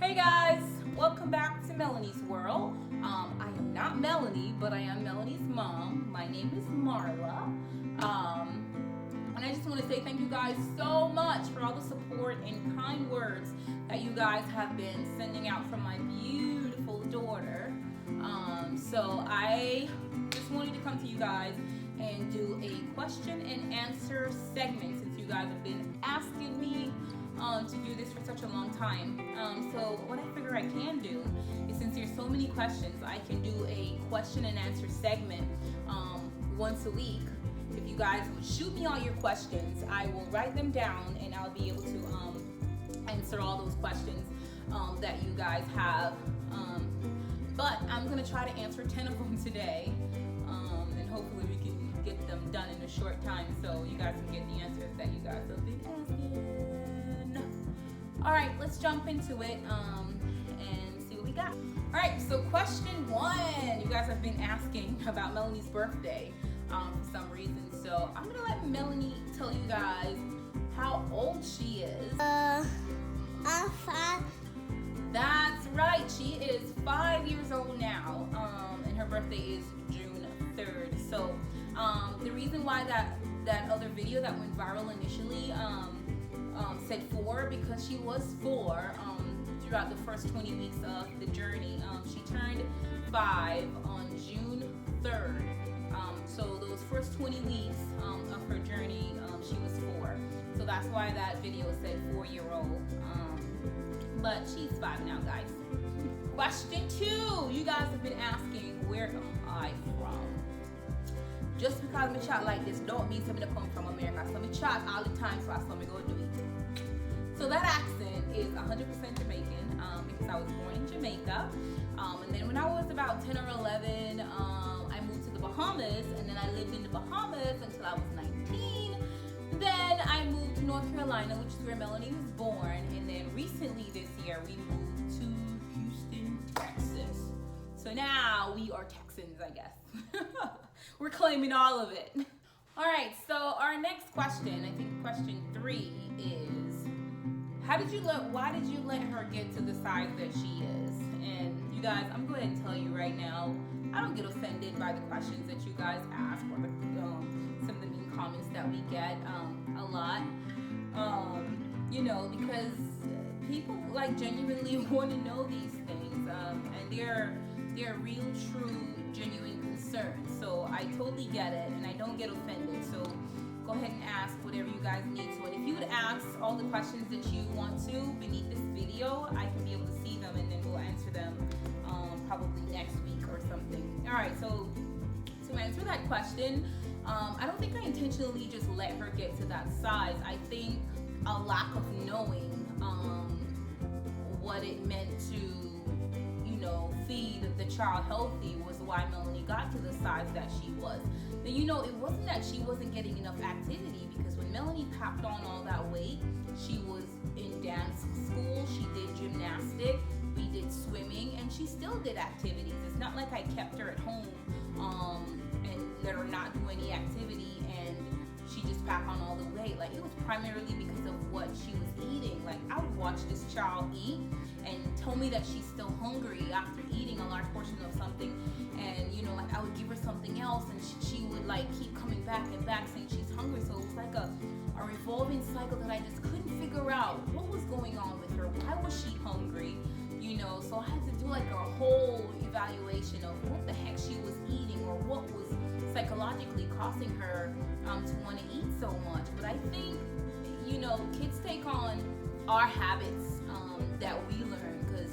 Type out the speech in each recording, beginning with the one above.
Hey guys, welcome back to Melanie's World. I am not Melanie, but I am Melanie's mom. My name is Marla. And I just want to say thank you guys so much for all the support and kind words that you guys have been sending out from my beautiful daughter. So I just wanted to come to you guys and do a question and answer segment since you guys have been asking me to do this for such a long time. So what I figure I can do is, since there's so many questions, I can do a question and answer segment once a week. If you guys would shoot me all your questions, I will write them down and I'll be able to answer all those questions that you guys have. But I'm gonna try to answer 10 of them today, and hopefully we can get them done in a short time so you guys can get the answers that you guys have been asking. All right, let's jump into it and see what we got. All right, so question one. You guys have been asking about Melanie's birthday for some reason. So I'm gonna let Melanie tell you guys how old she is. I'm 5. That's right, she is 5 years old now, and her birthday is June 3rd. So the reason why that other video that went viral initially said 4, because she was 4 throughout the first 20 weeks of the journey. She turned 5 on June 3rd. So those first 20 weeks of her journey, she was 4. So that's why that video said 4-year-old. But she's 5 now, guys. Question 2. You guys have been asking, where am I from? Just because I'm a child like this don't mean I'm gonna come from America. So I'm a child all the time, so I saw me go do it. So that accent is 100% Jamaican because I was born in Jamaica. And then when I was about 10 or 11, I moved to the Bahamas, and then I lived in the Bahamas until I was 19. Then I moved to North Carolina, which is where Melanie was born. And then recently this year, we moved to Houston, Texas. So now we are Texans, I guess. We're claiming all of it. All right, so our next question, I think question 3 is, why did you let her get to the size that she is? And you guys, I'm going to go ahead and tell you right now, I don't get offended by the questions that you guys ask or some of the mean comments that we get a lot. Because people like genuinely want to know these things, and they're real, true, genuine concerns. So I totally get it, and I don't get offended. So go ahead and ask whatever you guys need to. And if you would ask all the questions that you want to beneath this video, I can be able to see them, and then we'll answer them probably next week or something. All right, so to answer that question, I don't think I intentionally just let her get to that size. I think a lack of knowing what it meant to feed the child healthy was why Melanie got to the size that she was. But it wasn't that she wasn't getting enough activity, because when Melanie packed on all that weight, she was in dance school, she did gymnastics, we did swimming, and she still did activities. It's not like I kept her at home and let her not do any activity and she just packed on all the weight. Like, it was primarily because of what she was eating. Like, I would watch this child eat and tell me that she's still hungry after eating a large portion of something, and I would give her something else, and she would like keep coming back and back saying she's hungry. So it was like a revolving cycle that I just couldn't figure out what was going on with her. Why was she hungry? So I had to do like a whole evaluation of what the heck she was eating, or what was psychologically causing her to want to eat so much. But I think kids take on our habits that we learn, because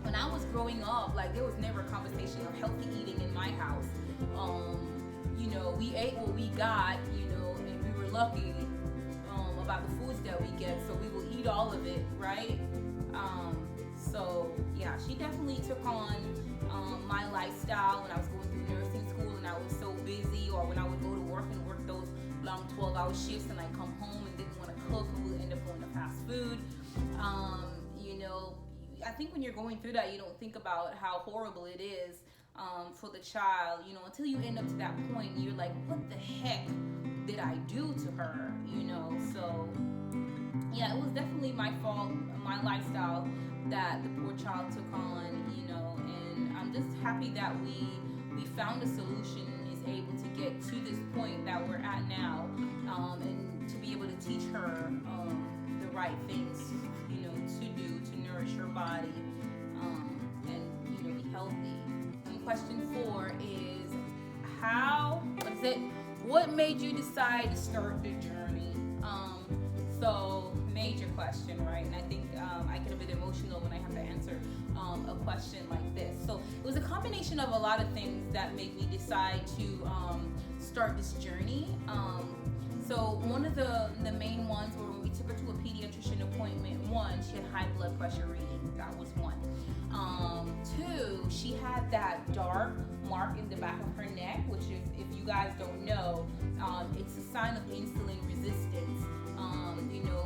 when I was growing up, like, there was never a conversation of healthy eating in my house. We ate what we got, and we were lucky about the foods that we get, so we will eat all of it, right? So yeah, she definitely took on my lifestyle when I was going through nursing school and I was so busy, or when I would go to work and work those long 12-hour shifts and I come home and didn't want to cook and would end up going to fast food. I think when you're going through that, you don't think about how horrible it is for the child, until you end up to that point. You're like, what the heck did I do to her? So yeah, it was definitely my fault, my lifestyle that the poor child took on, and I'm just happy that we found a solution, is able to get to this point that we're at now, and to be able to teach her the right things, to do to nourish her body, and be healthy. And question 4 is what made you decide to start the journey? So major question, right? And I think I get a bit emotional when I have to answer a question like this. So it was a combination of a lot of things that made me decide to start this journey. So one of the main ones were when we took her to a pediatrician appointment. 1, she had high blood pressure reading. That was 1. 2, she had that dark mark in the back of her neck, which is, if you guys don't know, it's a sign of insulin resistance,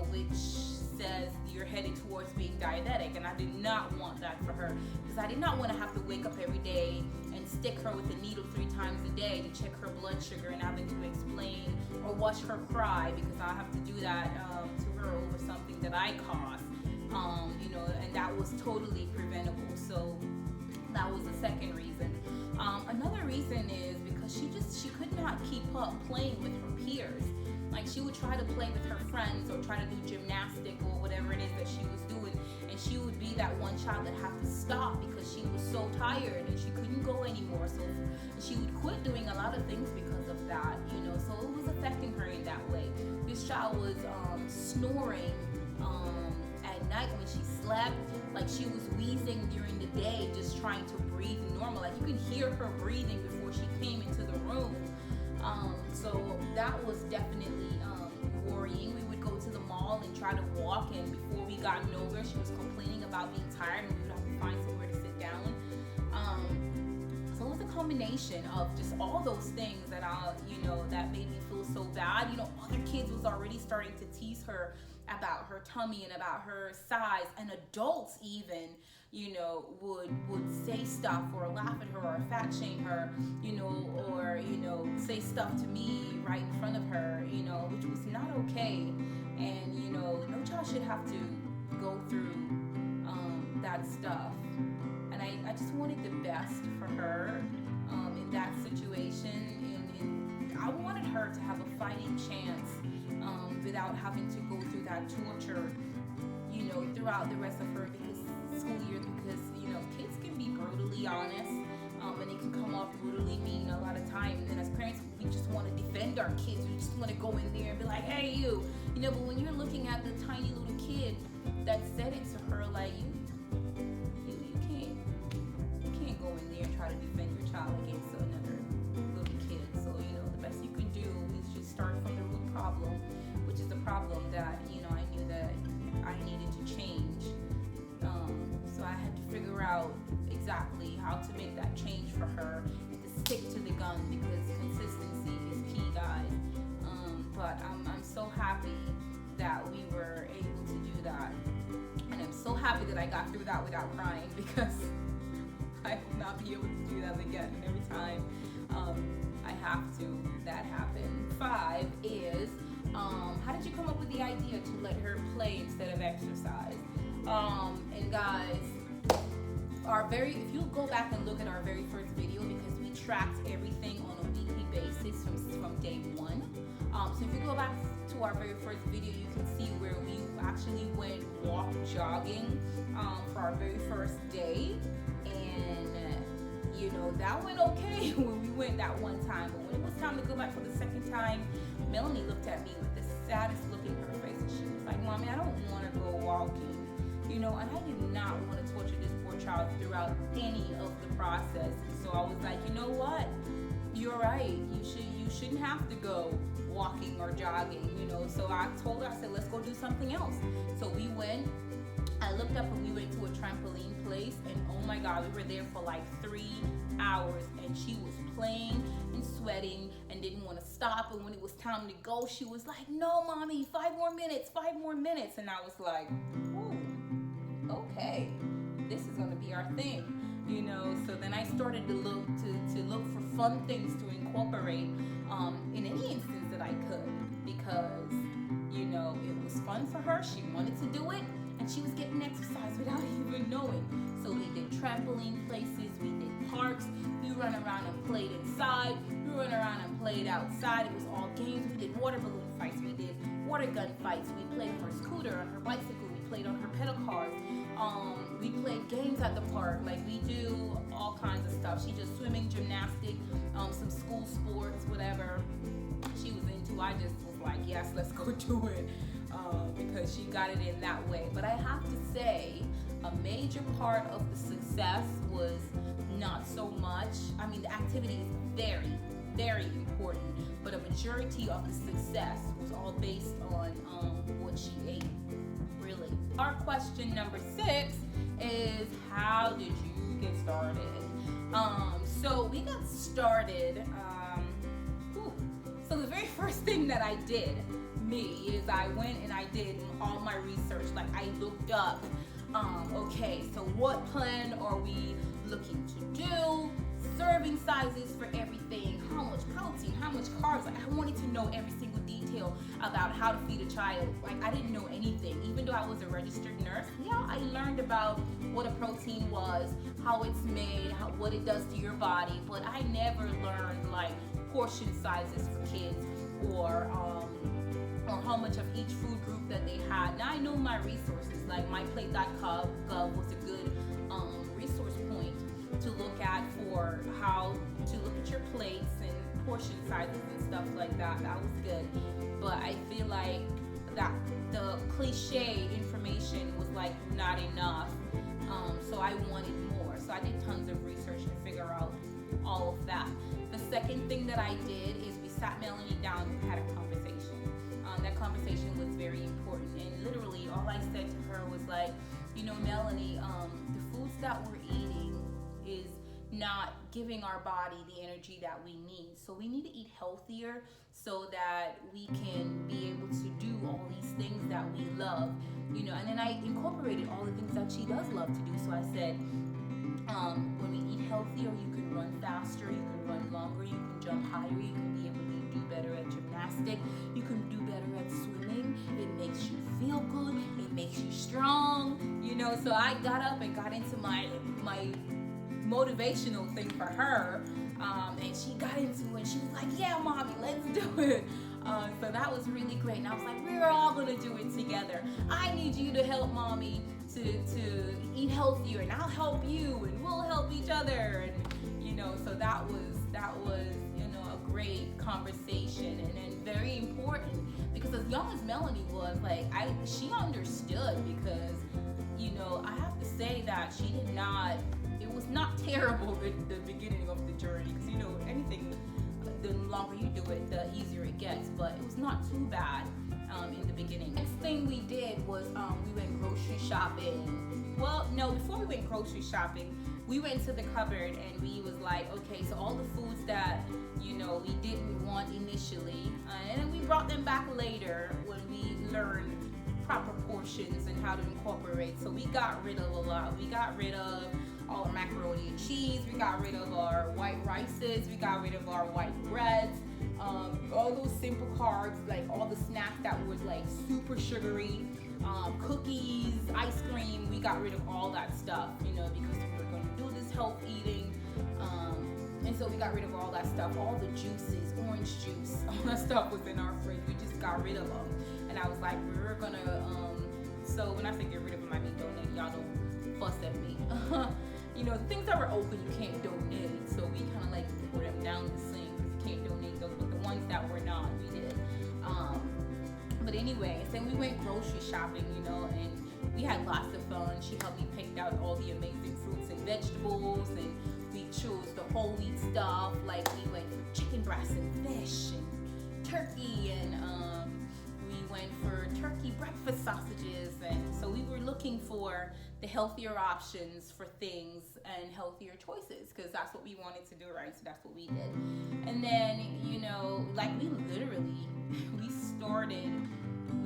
which says you're headed towards being diabetic. And I did not want that for her, because I did not want to have to wake up every day and stick her with a needle 3 times a day to check her blood sugar, and having to explain or watch her cry, because I have to do that to her over something that I caused. And that was totally preventable. So that was the second reason. Another reason is because she could not keep up playing with her peers. Like, she would try to play with her friends or try to do gymnastic or whatever it is that she was doing, and she would be that one child that had to stop because she was so tired and she couldn't go anymore. So she would quit doing a lot of things because of that, so it was affecting her in that way. This child was snoring at night when she slept. Like, she was wheezing during the day, just trying to breathe normal. Like, you can hear her breathing before she came into the room. So that was definitely worrying. We would go to the mall and try to walk, and before we got nowhere, she was complaining about being tired, and we would have to find somewhere to sit down. So it was a combination of just all those things that that made me feel so bad. Other kids was already starting to tease her about her tummy and about her size, and adults even would say stuff or laugh at her or fat shame her, or say stuff to me right in front of her, which was not okay. And no child should have to go through that stuff. And I just wanted the best for her in that situation, and I wanted her to have a fighting chance without having to go through that torture throughout the rest of her school year, because kids can be brutally honest, and it can come off brutally mean a lot of times. And as parents, we just want to defend our kids. We just want to go in there and be like, hey, you but when you're looking at the tiny little kid that said it to her, like, you can't go in there and try to defend your child against another little kid. So the best you can do is just start from the root problem, which is the problem that I knew that I needed to change. So I had to figure out exactly how to make that change for her, and to stick to the gun, because consistency is key, guys. But I'm so happy that we were able to do that, and I'm so happy that I got through that without crying, because I will not be able to do that again. And every time I have to, that happens. 5 is how did you come up with the idea to let her play instead of exercise? And guys, if you go back and look at our very first video, because we tracked everything on a weekly basis from day 1. So if you go back to our very first video, you can see where we actually went jogging for our very first day, and that went okay when we went that one time. But when it was time to go back for the second time, Melanie looked at me with the saddest look in her face, and she was like, Mommy, I don't want to go walking. And I did not want to torture this poor child throughout any of the process. So I was like, you know what? You're right. You shouldn't have to go walking or jogging, So I told her, I said, let's go do something else. So we went. I looked up and we went to a trampoline place, and oh my God, we were there for like 3 hours, and she was playing and sweating and didn't want to stop. And when it was time to go, she was like, no, Mommy, 5 more minutes. And I was like, ooh, okay, this is gonna be our thing, So then I started to look for fun things to incorporate in any instance that I could, because it was fun for her. She wanted to do it, and she was getting exercise without even knowing. So we did trampoline places, we did parks, we ran around and played inside, we ran around and played outside. It was all games. We did water balloon fights, we did water gun fights, we played on her scooter, on her bicycle, we played on her pedal cars. We played games at the park, like we do all kinds of stuff. She did swimming, gymnastics, some school sports, whatever she was into. I just was like, yes, let's go do it, because she got it in that way. But I have to say, a major part of the success was not so much, the activity is very, very important, but a majority of the success was all based on what she ate, really. Our question number 6 is, how did you get started? So we got started, so the very first thing that I did, is I went and I did all my research. Like, I looked up, okay, so what plan are we looking to do? Serving sizes for everything, how much protein, how much carbs. Like, I wanted to know every single detail about how to feed a child. Like, I didn't know anything. Even though I was a registered nurse, I learned about what a protein was, how it's made, what it does to your body, but I never learned like portion sizes for kids, or how much of each food group that they had. Now I know my resources, like myplate.gov was a good resource point to look at for how to look at your plates and portion sizes and stuff like that. That was good. But I feel like that the cliche information was like not enough. So I wanted more. So I did tons of research to figure out all of that. The second thing that I did is we sat Melanie down and had a conversation. That conversation was very important, and literally all I said to her was like, Melanie, the foods that we're eating is not giving our body the energy that we need. So we need to eat healthier so that we can be able to do all these things that we love, and then I incorporated all the things that she does love to do. So I said, when we eat healthier, you can run faster, you can run longer, you can jump higher, you can be able to do better at gymnastics, you can do better at swimming. It makes you feel good, it makes you strong, So I got up and got into my motivational thing for her, and she got into it. She was like, yeah, mommy, let's do it. So that was really great, and I was like, we're all gonna do it together. I need you to help mommy to eat healthier, and I'll help you, and we'll help each other, and so that was a great conversation, and then very important, because as young as Melanie was, like, she understood, because I have to say that she did not, it was not terrible at the beginning of the journey, because anything, the longer you do it, the easier it gets, but it was not too bad in the beginning. Next thing we did was we went grocery shopping. Well, no, before we went grocery shopping, we went to the cupboard and we was like, okay, so all the foods that we didn't want initially, and then we brought them back later when we learned proper portions and how to incorporate. So we got rid of a lot. We got rid of all our macaroni and cheese, we got rid of our white rices, we got rid of our white breads, all those simple carbs, like all the snacks that was like super sugary, cookies, ice cream. We got rid of all that stuff, because we were going to do this health eating, and so we got rid of all that stuff. All the juices, orange juice, all that stuff was in our fridge. We just got rid of them, and I was like, we're gonna so when I say get rid of them, I mean donate. Y'all don't fuss at me. Things that were open you can't donate, so we kind of like put them down the sink, because you can't donate those, but the ones that were not, we did. But anyway, then we went grocery shopping, and we had lots of fun. She helped me pick out all the amazing fruits and vegetables, and we chose the whole wheat stuff. Like, we went for chicken breast and fish and turkey, and we went for turkey breakfast sausages, and so we were looking for the healthier options for things and healthier choices, because that's what we wanted to do, right? So that's what we did. And then, like, we literally, we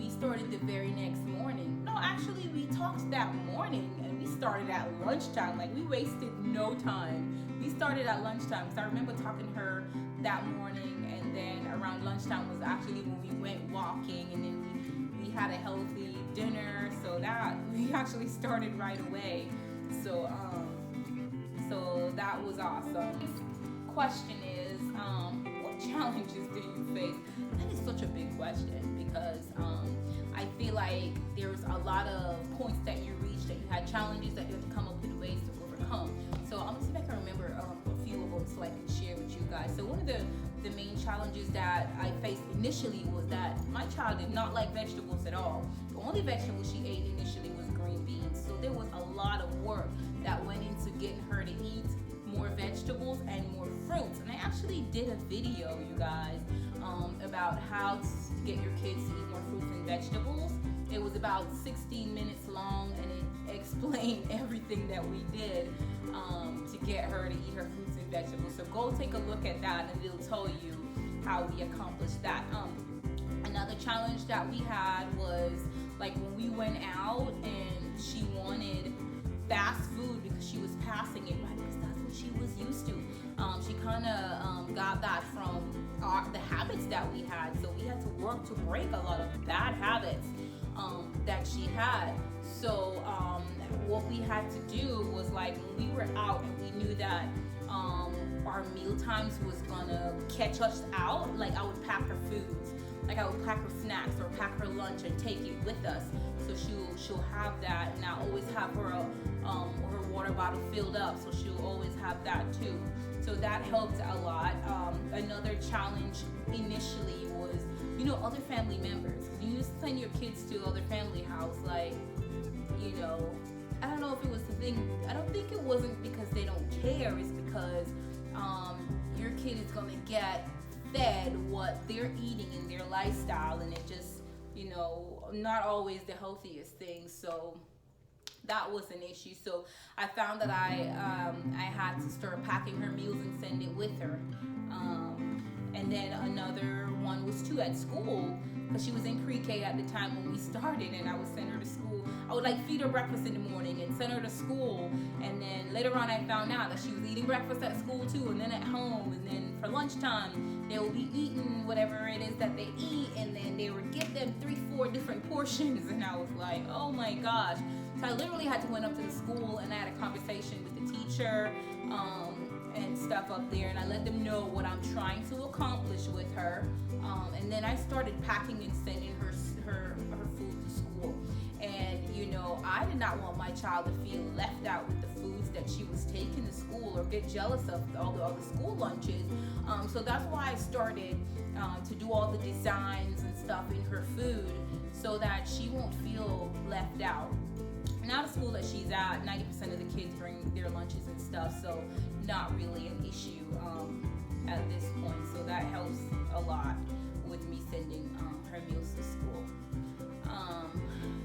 started the very next morning. No, actually, we talked that morning, and we started at lunchtime. Like, we wasted no time. We started at lunchtime, because I remember talking to her that morning, and then around lunchtime was actually when we went walking, and then we we had a healthy dinner, so that we actually started right away. So so that was awesome. Question is, what challenges do you face? That is such a big question because I feel like there's a lot of points that you reached that you had challenges that you had to come up with ways to overcome. So I'm gonna see if I can remember a few of them so I can share with you guys. So one of the main challenges that I faced initially was that my child did not like vegetables at all. The only vegetable she ate initially was green beans. So there was a lot of work that went into getting her to eat more vegetables and more fruits. And I actually did a video, you guys, about how to get your kids to eat more fruits and vegetables. It was about 16 minutes long, and it explained everything that we did to get her to eat her fruits and vegetables. So go take a look at that, and it'll tell you how we accomplished that. Another challenge that we had was like when we went out and she wanted fast food because she was passing it, right? Because that's what she was used to. She kind of got that from the habits that we had. So we had to work to break a lot of bad habits that she had. So what we had to do was like when we were out and we knew that our meal times was gonna catch us out, like I would pack her foods. Like I would pack her snacks or pack her lunch and take it with us. So she'll have that, and I always have her her water bottle filled up, so she'll always have that too. So that helped a lot. Another challenge initially was, other family members. You send your kids to other family house, like, I don't know if it was the thing. I don't think it wasn't because they don't care. It's because your kid is gonna get fed what they're eating in their lifestyle, and it just, not always the healthiest thing. So that was an issue. So I found that I had to start packing her meals and send it with her. And then another one was too at school, because she was in pre-K at the time when we started, and I would send her to school. I would like feed her breakfast in the morning and send her to school, and then later on I found out that she was eating breakfast at school too, and then at home, and then for lunchtime they will be eating whatever it is that they eat, and then they would give them 3-4 different portions, and I was like, oh my gosh. So I literally had to went up to the school and I had a conversation with the teacher and stuff up there, and I let them know what I'm trying to accomplish with her, and then I started packing and sending her food to school. And I did not want my child to feel left out with the foods that she was taking to school or get jealous of all the school lunches. So that's why I started to do all the designs and stuff in her food so that she won't feel left out. Now the school that she's at, 90% of the kids bring their lunches and stuff, so not really an issue at this point. So that helps a lot with me sending her meals to school.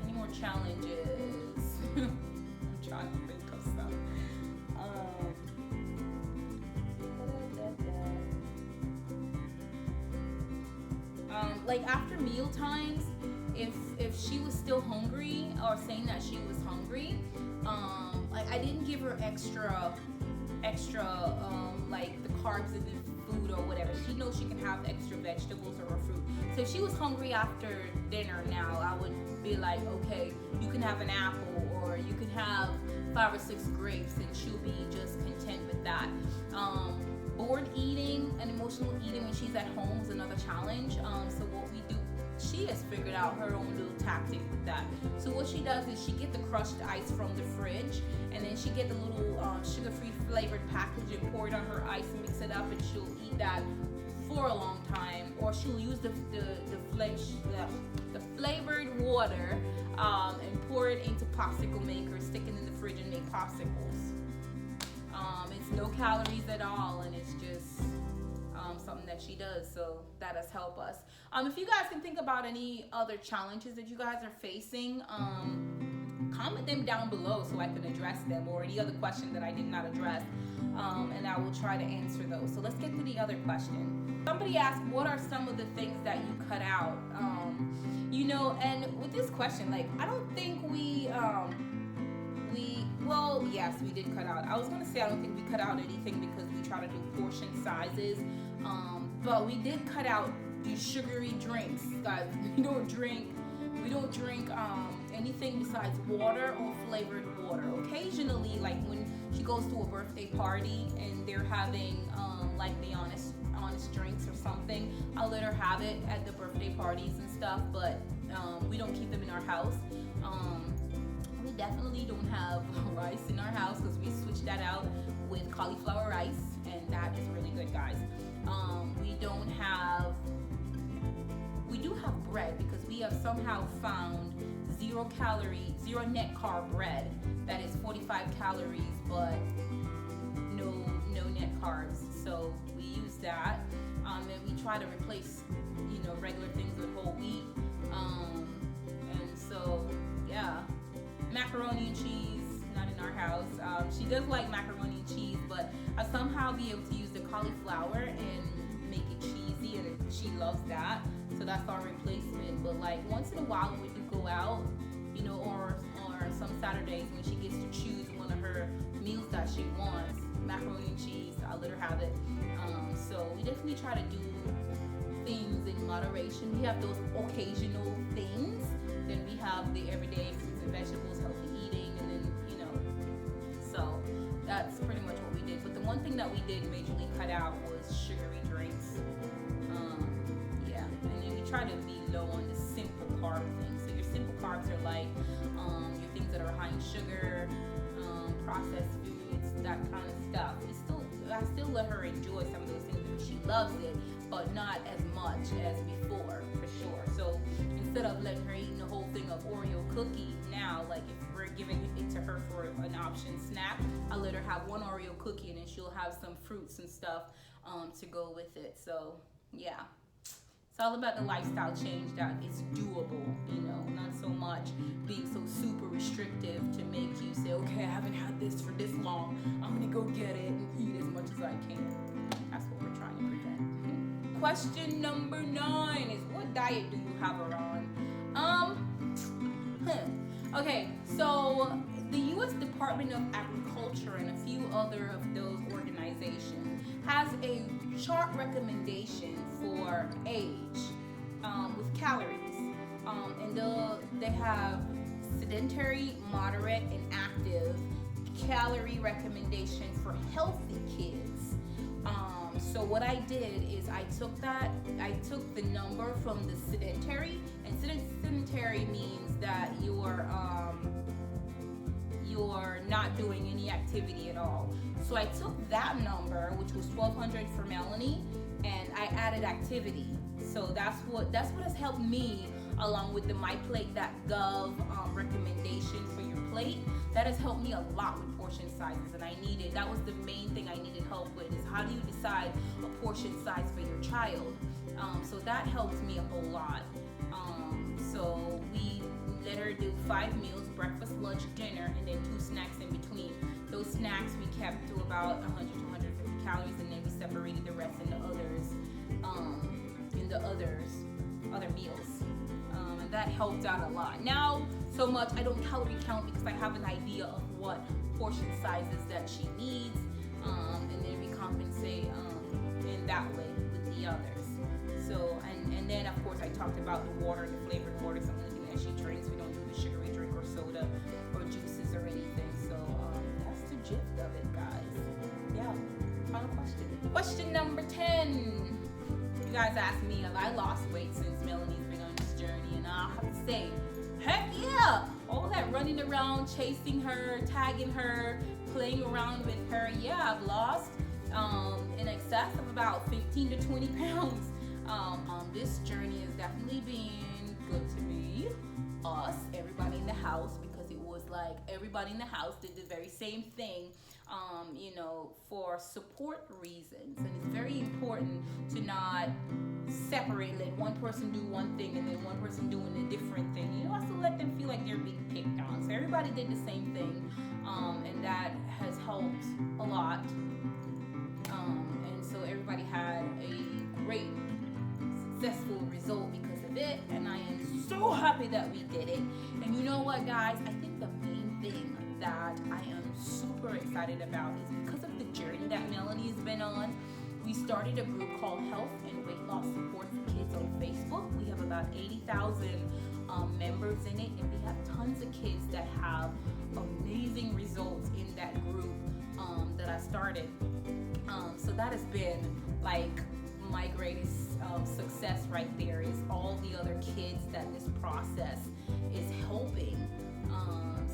Any more challenges? I'm trying to think of some. Like after meal times, if she was still hungry or saying that she was hungry, like I didn't give her extra like the carbs in the food or whatever. She knows she can have extra vegetables or fruit. So if she was hungry after dinner now, I would be like, okay, you can have an apple or you can have 5 or 6 grapes, and she'll be just content with that. Bored eating and emotional eating when she's at home is another challenge. So what we do, she has figured out her own little tactic with that. So what she does is she get the crushed ice from the fridge, and then she get the little sugar-free flavored package and pour it on her ice and mix it up, and she'll eat that for a long time. Or she'll use the flavored water and pour it into popsicle makers, stick it in the fridge and make popsicles. It's no calories at all, and it's just something that she does, so that has helped us. If you guys can think about any other challenges that you guys are facing, comment them down below so I can address them, or any other question that I did not address, and I will try to answer those. So let's get to the other question. Somebody asked, what are some of the things that you cut out? And with this question, like, I don't think well, yes, we did cut out. I was going to say I don't think we cut out anything because we try to do portion sizes, but we did cut out these sugary drinks, guys. We don't drink We don't drink anything besides water or flavored water. Occasionally, like when she goes to a birthday party and they're having like the honest drinks or something, I'll let her have it at the birthday parties and stuff, but we don't keep them in our house. We definitely don't have rice in our house because we switched that out with cauliflower rice, and that is really good, guys. We do have bread because we have somehow found 0 net carb bread that is 45 calories but no net carbs. So we use that, and we try to replace regular things with whole wheat. And so yeah, macaroni and cheese not in our house. She does like macaroni and cheese, but I somehow be able to use the cauliflower and make it cheesy, and she loves that. So that's our replacement. But like once in a while when we do go out, or some Saturdays when she gets to choose one of her meals that she wants, macaroni and cheese, I'll let her have it. So we definitely try to do things in moderation. We have those occasional things, then we have the everyday fruits and vegetables, healthy eating, and then so that's pretty much what we did. But the one thing that we did majorly cut out was sugary drinks. And then we try to be low on the simple carb things. So your simple carbs are like your things that are high in sugar, processed foods, that kind of stuff. I still let her enjoy some of those things because she loves it, but not as much as before, for sure. So instead of letting her eat the whole thing of Oreo cookie, now like if we're giving it to her for an option snack, I let her have one Oreo cookie and then she'll have some fruits and stuff to go with it. So yeah. It's all about the lifestyle change that is doable, not so much being so super restrictive to make you say, okay, I haven't had this for this long, I'm gonna go get it and eat as much as I can. That's what we're trying to prevent. Question number 9 is, what diet do you have her on? Okay, so the U.S. Department of Agriculture and a few other of those organizations has a chart recommendation for age with calories, and they have sedentary, moderate, and active calorie recommendation for healthy kids. So what I did is I took the number from the sedentary, and sedentary means that you're not doing any activity at all. So I took that number, which was 1,200 for Melanie, and I added activity. So that's what has helped me, along with the MyPlate.gov recommendation for your plate. That has helped me a lot with portion sizes, and that was the main thing I needed help with, is how do you decide a portion size for your child? So that helped me a whole lot. So we let her do 5 meals, breakfast, lunch, dinner, and then 2 snacks in between. Those snacks we kept to about 100 to 150 calories, and then we separated the rest in the other meals. And that helped out a lot. Now, so much I don't calorie count because I have an idea of what portion sizes that she needs, and then we compensate in that way with the others. So, and then of course I talked about the water, the flavored water, is the only thing that she drinks. We don't do the sugary drink or soda or juices or anything. So that's the gist of it, guys. Yeah. Final question. Question number 10. You guys asked me have I lost weight since Melanie's been on this journey, and I have to say, heck yeah! All that running around, chasing her, tagging her, playing around with her, yeah, I've lost in excess of about 15 to 20 pounds. This journey has definitely been good to me, us, everybody in the house, because it was like everybody in the house did the very same thing, for support reasons. And it's very important to not separate, let one person do one thing and then one person doing a different thing. You also let them feel like they're being picked on. So everybody did the same thing, and that has helped a lot. And so everybody had a great successful result because of it, and I am so happy that we did it. And you know what, guys, I think the main thing that I am super excited about is because of the journey that Melanie has been on. We started a group called Health and Weight Loss Support for Kids on Facebook. We have about 80,000 members in it, and we have tons of kids that have amazing results in that group that I started. So that has been like my greatest success right there, is all the other kids that this process is helping.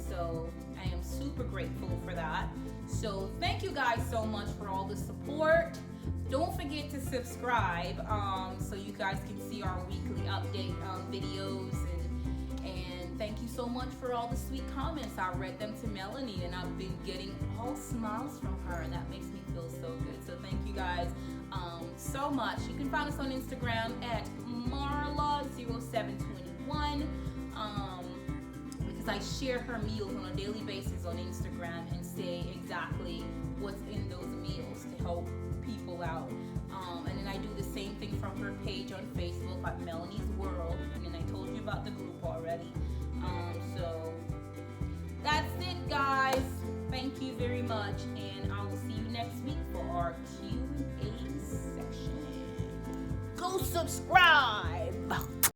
So I am super grateful for that. So thank you guys so much for all the support. Don't forget to subscribe so you guys can see our weekly update videos, and thank you so much for all the sweet comments. I read them to Melanie, and I've been getting all smiles from her, and that makes me feel so good. So thank you guys so much. You can find us on Instagram at Marla0721 because I share her meals on a daily basis on Instagram and say exactly what's in those meals to help people out. And then I do the same thing from her page on Facebook at Melanie's World, and then I told you about the group already. So that's it, guys. Thank you very much, and I will see you next week for our Q&A section. Go subscribe.